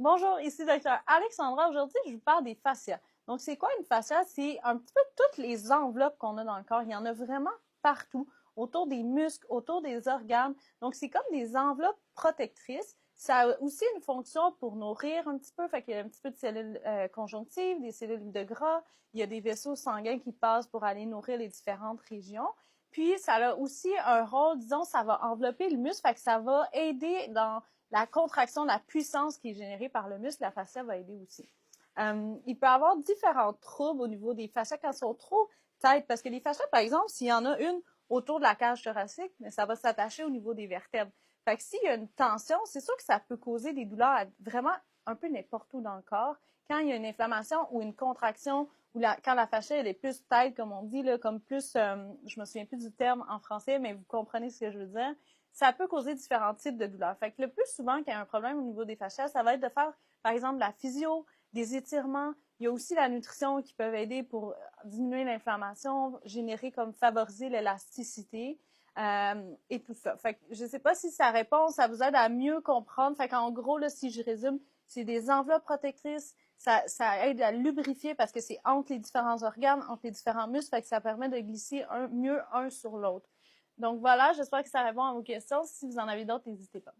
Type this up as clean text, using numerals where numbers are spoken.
Bonjour, ici Dr. Alexandra. Aujourd'hui, je vous parle des fascias. Donc, c'est quoi une fascia? C'est un petit peu toutes les enveloppes qu'on a dans le corps. Il y en a vraiment partout, autour des muscles, autour des organes. Donc, c'est comme des enveloppes protectrices. Ça a aussi une fonction pour nourrir un petit peu. Fait qu'il y a un petit peu de cellules conjonctives, des cellules de gras. Il y a des vaisseaux sanguins qui passent pour aller nourrir les différentes régions. Puis, ça a aussi un rôle, disons, ça va envelopper le muscle. Fait que ça va aider dans la contraction, la puissance qui est générée par le muscle, la fascia va aider aussi. Il peut y avoir différents troubles au niveau des fascias quand elles sont trop tight, parce que les fascias, par exemple, s'il y en a une autour de la cage thoracique, mais ça va s'attacher au niveau des vertèbres. Fait que s'il y a une tension, c'est sûr que ça peut causer des douleurs vraiment un peu n'importe où dans le corps. Quand il y a une inflammation ou une contraction, ou quand la fascia elle est plus tight, comme on dit, là, comme plus, je me souviens plus du terme en français, mais vous comprenez ce que je veux dire, ça peut causer différents types de douleurs. Fait que le plus souvent qu'il y a un problème au niveau des fascias, ça va être de faire, par exemple, la physio, des étirements. Il y a aussi la nutrition qui peut aider pour diminuer l'inflammation, générer comme favoriser l'élasticité et tout ça. Fait que je sais pas si ça répond, ça vous aide à mieux comprendre. Fait qu'en gros, là, si je résume, c'est des enveloppes protectrices. Ça aide à lubrifier parce que c'est entre les différents organes, entre les différents muscles, fait que ça permet de glisser mieux un sur l'autre. Donc voilà, j'espère que ça répond à vos questions. Si vous en avez d'autres, n'hésitez pas.